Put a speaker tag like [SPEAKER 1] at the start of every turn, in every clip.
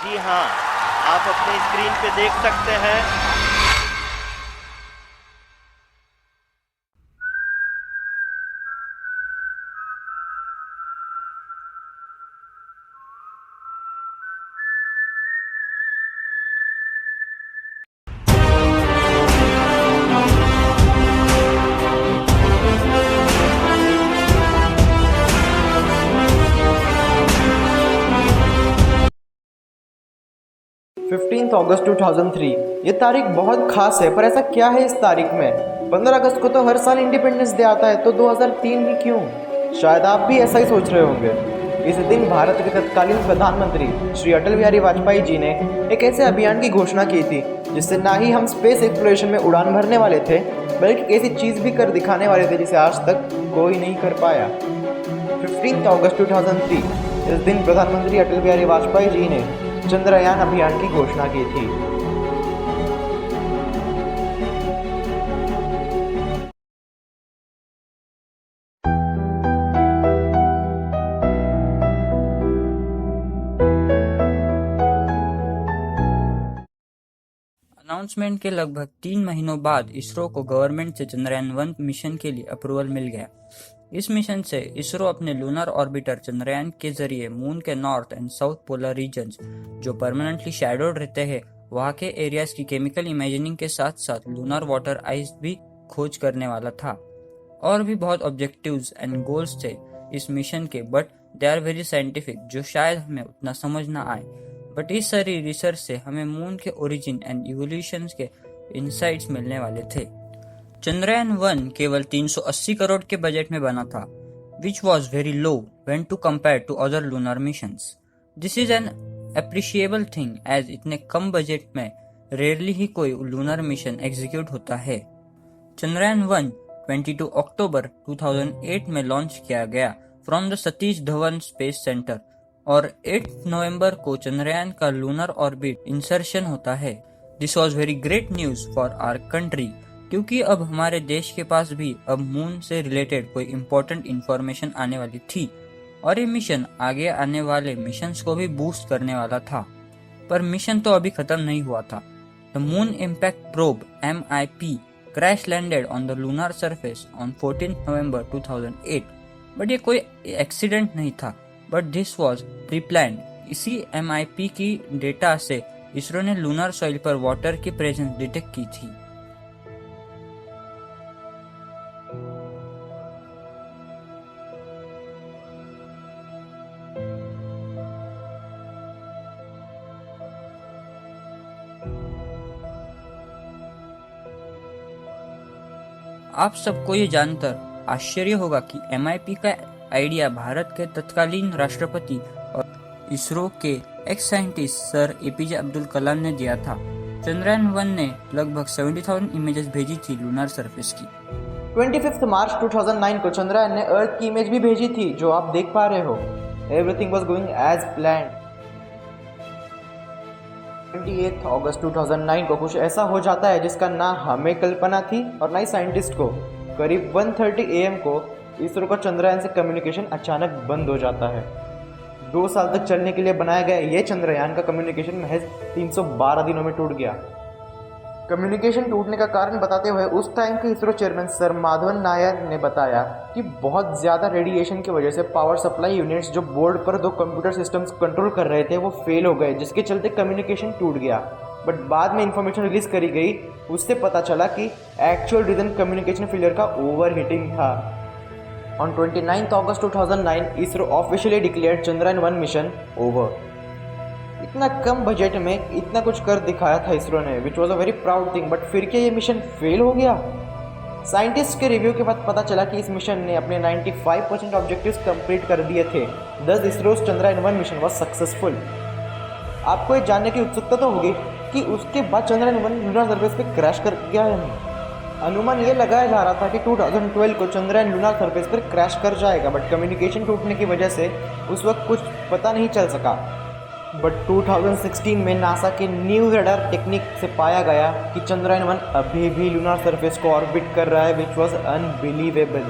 [SPEAKER 1] जी हाँ, आप अपनी स्क्रीन पे देख सकते हैं।
[SPEAKER 2] अगस्त 2003। ये तारीख बहुत खास है, पर ऐसा क्या है इस तारीख में? 15 अगस्त को तो हर साल इंडिपेंडेंस डे आता है, तो 2003 ही क्यों? शायद आप भी ऐसा ही सोच रहे होंगे। इस दिन भारत के तत्कालीन प्रधानमंत्री श्री अटल बिहारी वाजपेयी जी ने एक ऐसे अभियान की घोषणा की थी जिससे ना ही हम स्पेस एक्सप्लोरेशन में उड़ान भरने वाले थे, बल्कि ऐसी चीज़ भी कर दिखाने वाले थे जिसे आज तक कोई नहीं कर पाया। 15 अगस्त 2003, इस दिन प्रधानमंत्री अटल बिहारी वाजपेयी जी ने चंद्रयान अभियान की घोषणा की थी।
[SPEAKER 3] अनाउंसमेंट के लगभग 3 महीनों बाद इसरो को गवर्नमेंट से चंद्रयान-1 मिशन के लिए अप्रूवल मिल गया। इस मिशन से इसरो अपने लूनर ऑर्बिटर चंद्रयान के जरिए मून के north and south polar regions, जो परमानेंटली शैडोड रहते हैं, वहां के एरियाज की केमिकल इमेजिनिंग के साथ साथ लूनर वाटर आइस भी खोज करने वाला था। और भी बहुत ऑब्जेक्टिव्स एंड गोल्स थे इस मिशन के, but they are very scientific, जो शायद हमें उतना समझ ना आए। बट इस सारी रिसर्च से हमें मून के ओरिजिन एंड इवोल्यूशन के इंसाइट्स मिलने वाले थे। चंद्रयान-1 केवल 380 करोड़ के बजट में बना था, which was very low when to compare to other lunar missions. This is an appreciable thing as इतने कम बजट में रेयरली ही कोई लूनर मिशन एग्जीक्यूट होता है। चंद्रयान-1 22 अक्टूबर 2008 में लॉन्च किया गया from the Satish Dhawan space centre और 8 नवंबर को चंद्रयान का लूनर ऑर्बिट इंसर्शन होता है। This was very great news for our country, क्योंकि अब हमारे देश के पास भी अब मून से रिलेटेड कोई इम्पोर्टेंट इंफॉर्मेशन आने वाली थी और ये मिशन आगे आने वाले मिशंस को भी बूस्ट करने वाला था। पर मिशन तो अभी खत्म नहीं हुआ था। The moon impact probe MIP crash landed on the lunar surface on 14 November 2008। But ये कोई एक्सीडेंट नहीं था, but this was pre plan. इसी MIP की डेटा से इसरो ने लूनर सॉइल पर वाटर की प्रेजेंस डिटेक्ट की थी। आप सबको ये जानकर आश्चर्य होगा कि MIP का आइडिया भारत के तत्कालीन राष्ट्रपति और इसरो के ex scientist sir APJ Abdul Kalam ने दिया था। चंद्रयान-1 ने लगभग 70,000 इमेजेस भेजी थी लूनर सरफेस की।
[SPEAKER 2] 25 मार्च 2009 को चंद्रयान ने अर्थ की इमेज भी भेजी थी, जो आप देख पा रहे हो। Everything was going as planned. 28 अगस्त 2009 को कुछ ऐसा हो जाता है जिसका ना हमें कल्पना थी और ना ही साइंटिस्ट को। करीब 1:30 AM को इसरो का चंद्रयान से कम्युनिकेशन अचानक बंद हो जाता है। 2 साल तक चलने के लिए बनाया गया ये चंद्रयान का कम्युनिकेशन महज 312 दिनों में टूट गया। कम्युनिकेशन टूटने का कारण बताते हुए उस टाइम के इसरो चेयरमैन सर माधवन नायर ने बताया कि बहुत ज़्यादा रेडिएशन की वजह से पावर सप्लाई यूनिट्स जो बोर्ड पर 2 कंप्यूटर सिस्टम्स कंट्रोल कर रहे थे वो फेल हो गए, जिसके चलते कम्युनिकेशन टूट गया। बट बाद में इंफॉर्मेशन रिलीज करी गई, उससे पता चला कि एक्चुअल रीजन कम्युनिकेशन फेलियर का ओवर हीटिंग था। On 29 August 2009 ISRO officially declared चंद्रयान-1 मिशन ओवर। इतना कम बजट में इतना कुछ कर दिखाया था इसरो ने, which was a very proud thing. But फिर क्या ये मिशन फेल हो गया? साइंटिस्ट के रिव्यू के बाद पता चला कि इस मिशन ने अपने 95% ऑब्जेक्टिव्स कंप्लीट कर दिए थे। दस इसरो's चंद्रयान-1 मिशन वॉज सक्सेसफुल। आपको ये जानने की उत्सुकता तो होगी कि उसके बाद चंद्रयान-1 लूनर सरफेस पे क्रैश कर गया या नहीं। अनुमान ये लगाया जा रहा था कि 2012 को चंद्रयान लूनर सरफेस पर क्रैश कर जाएगा, बट कम्युनिकेशन टूटने की वजह से उस वक्त कुछ पता नहीं चल सका। बट 2016 में नासा के न्यू रडार टेक्निक से पाया गया कि चंद्रयान-1 अभी भी लूनर सरफेस को ऑर्बिट कर रहा है, विच वॉज अनबिलीवेबल।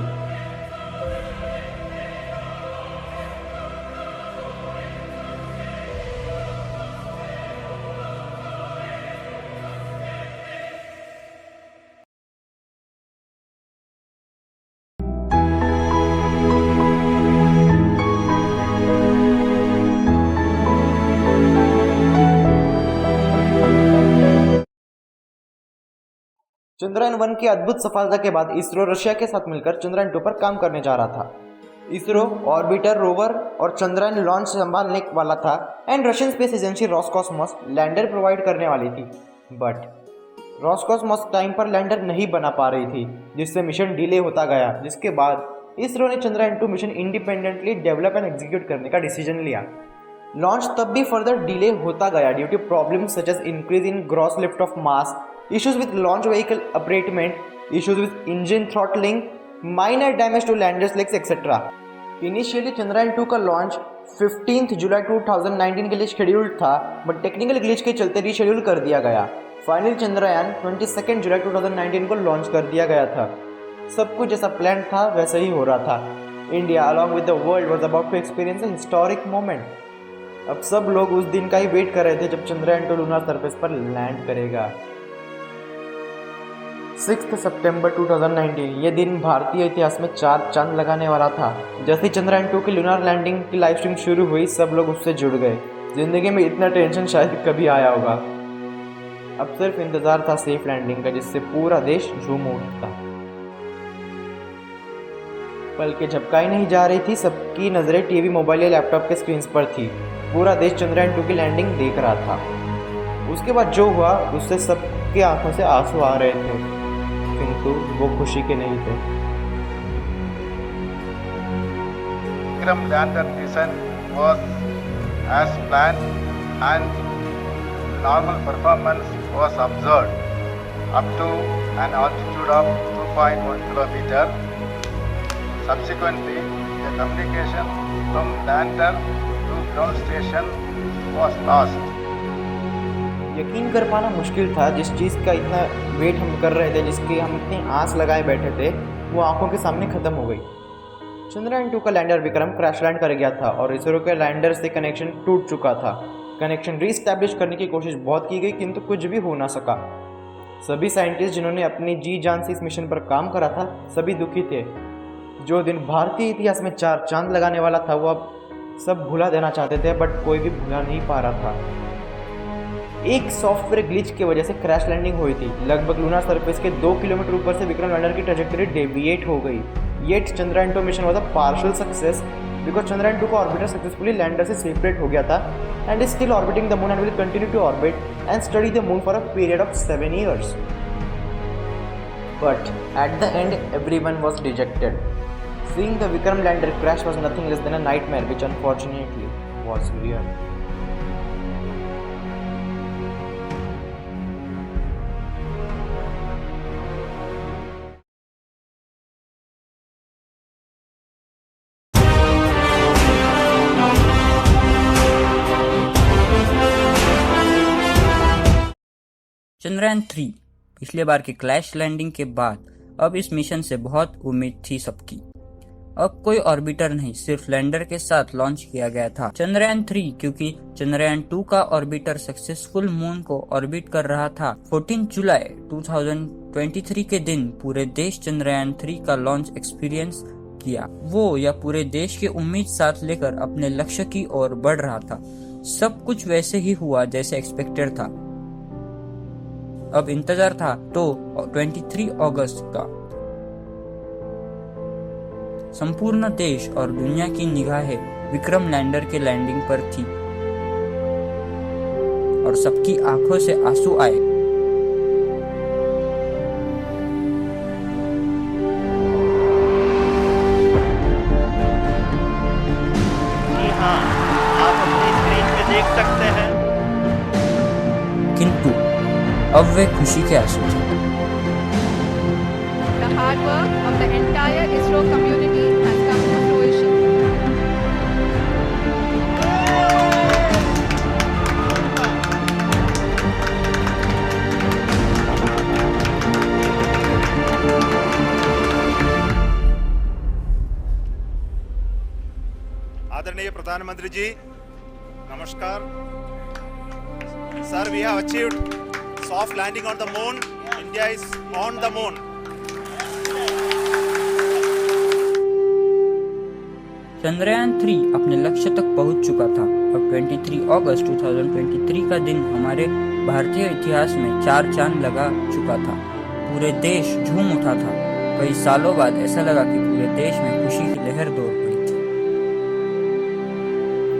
[SPEAKER 2] चंद्रयान 1 की अद्भुत सफलता के बाद इसरो रशिया के साथ मिलकर चंद्रयान 2 पर काम करने जा रहा था। इसरो ऑर्बिटर, रोवर और चंद्रयान लॉन्च संभालने वाला था and Russian space agency Roscosmos lander provide करने वाली थी। बट रोसकॉस्मोस टाइम पर लैंडर नहीं बना पा रही थी, जिससे मिशन डिले होता गया, जिसके बाद इसरो ने Chandrayaan 2 mission independently develop and execute करने का डिसीजन लिया। लॉन्च तब भी फर्दर डिले होता गया due to problems such as increase in gross lift off mass, issues with launch vehicle apportionment, issues with engine throttling, minor damage to landers legs etc. Initially Chandrayaan 2 का launch 15 जुलाई 2019 के लिए scheduled था, but technical glitch के चलते reschedule कर दिया गया। Finally Chandrayaan 22 जुलाई 2019 को लॉन्च कर दिया गया था। सब कुछ जैसा प्लान था वैसा ही हो रहा था। India along with the world was about to experience a historic moment. अब सब लोग उस दिन का ही वेट कर रहे थे जब चंद्रयान 2 लूनर सरफेस पर लैंड करेगा। 6 सितंबर 2019 ये दिन भारतीय इतिहास में 4 चांद लगाने वाला था। जैसे ही चंद्रयान 2 की लूनर लैंडिंग की लाइव स्ट्रीम शुरू हुई, सब लोग उससे जुड़ गए। जिंदगी में इतना टेंशन शायद कभी आया होगा। अब सिर्फ इंतजार था सेफ लैंडिंग का, जिससे पूरा देश झूम उठता। पल के झपकाई नहीं जा रही थी, सबकी नजरें टीवी, मोबाइल या लैपटॉप के स्क्रीन पर थी। पूरा देश चंद्रयान 2 की लैंडिंग देख रहा था। उसके बाद जो हुआ उससे सबकी आंखों से आंसू आ रहे थे, किंतु वो खुशी के नहीं थे।
[SPEAKER 4] Vikram lander mission was as planned and normal performance was observed up to an altitude of 2.1 km. Subsequently, the communication from lander to ground station was lost.
[SPEAKER 2] यकीन कर पाना मुश्किल था। जिस चीज़ का इतना वेट हम कर रहे थे, जिसकी हम इतनी आस लगाए बैठे थे, वो आंखों के सामने ख़त्म हो गई। चंद्रयान 2 का लैंडर विक्रम क्रैश लैंड कर गया था और इसरो के लैंडर से कनेक्शन टूट चुका था। कनेक्शन रीस्टैब्लिश करने की कोशिश बहुत की गई, किंतु कुछ भी हो ना सका। सभी साइंटिस्ट जिन्होंने अपनी जी जान से इस मिशन पर काम करा था, सभी दुखी थे। जो दिन भारतीय इतिहास में 4 चांद लगाने वाला था, वो अब सब भुला देना चाहते थे, बट कोई भी भुला नहीं पा रहा था। एक सॉफ्टवेयर ग्लिच की वजह से क्रैश लैंडिंग हुई थी। लगभग लूनर सरफेस के 2 किलोमीटर ऊपर से विक्रम लैंडर की ट्रैजेक्टरी डेविएट हो गई। Yet Chandrayaan 2 mission was a partial success because Chandrayaan 2 का ऑर्बिटर सक्सेसफुली लैंडर से सेपरेट हो गया था and is still orbiting the moon and will continue to orbit and study the moon for a period of 7 years. But at the end, everyone was dejected. Seeing the Vikram lander crash was nothing less than a nightmare, which unfortunately was real.
[SPEAKER 3] Chandrayaan 3 पिछले बार के crash landing के बाद अब इस mission से बहुत उम्मीद थी सबकी। अब कोई ऑर्बिटर नहीं, सिर्फ लैंडर के साथ लॉन्च किया गया था चंद्रयान 3, क्योंकि चंद्रयान 2 का ऑर्बिटर सक्सेसफुल मून को ऑर्बिट कर रहा था। 14 जुलाई 2023 के दिन पूरे देश चंद्रयान 3 का लॉन्च एक्सपीरियंस किया। वो या पूरे देश की उम्मीद साथ लेकर अपने लक्ष्य की ओर बढ़ रहा था। सब कुछ वैसे ही हुआ जैसे एक्सपेक्टेड था। अब इंतजार था तो 23 अगस्त का। संपूर्ण देश और दुनिया की निगाहें विक्रम लैंडर के लैंडिंग पर थी और सबकी आंखों से आंसू आए।
[SPEAKER 1] जी हाँ, आप अपनी स्क्रीन पे देख सकते हैं।
[SPEAKER 3] किंतु अब वे खुशी के आंसू थे।
[SPEAKER 5] The hard work of the entire ISRO community has come to fruition.
[SPEAKER 6] आदरणीय प्रधानमंत्री जी, नमस्कार। Sir, we have achieved soft landing on the moon. India is on the moon.
[SPEAKER 3] Chandrayaan 3 अपने लक्ष्य तक पहुंच चुका था। अब 23 अगस्त 2023 का दिन हमारे भारतीय इतिहास में 4 चांद लगा चुका था। पूरे देश झूम उठा था। कई सालों बाद ऐसा लगा कि पूरे देश में खुशी की लहर दौड़ पड़ी थी।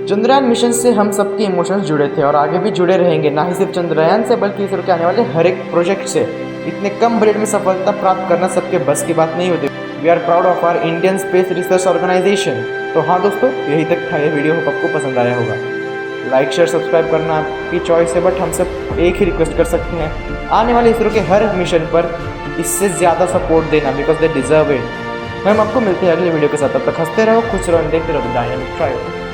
[SPEAKER 2] चंद्रयान मिशन से हम सबके इमोशंस जुड़े थे और आगे भी जुड़े रहेंगे, ना ही सिर्फ चंद्रयान से बल्कि इसरो के आने वाले हर एक प्रोजेक्ट से। इतने कम बजट में सफलता प्राप्त करना सबके बस की बात नहीं होती। We are proud of our Indian space research organisation. तो हाँ दोस्तों, यही तक था ये वीडियो, आपको पसंद आया होगा। लाइक शेयर सब्सक्राइब करना आपकी चॉइस है, बट हम सब एक ही रिक्वेस्ट कर सकते हैं, आने वाले इसरो के हर मिशन पर इससे ज़्यादा सपोर्ट देना, बिकॉज दे डिजर्व इट। हम आपको मिलते हैं अगले वीडियो के साथ। तब तक हंसते रहो, खुश रहो, देखते रहो डायनामिक ट्रायल।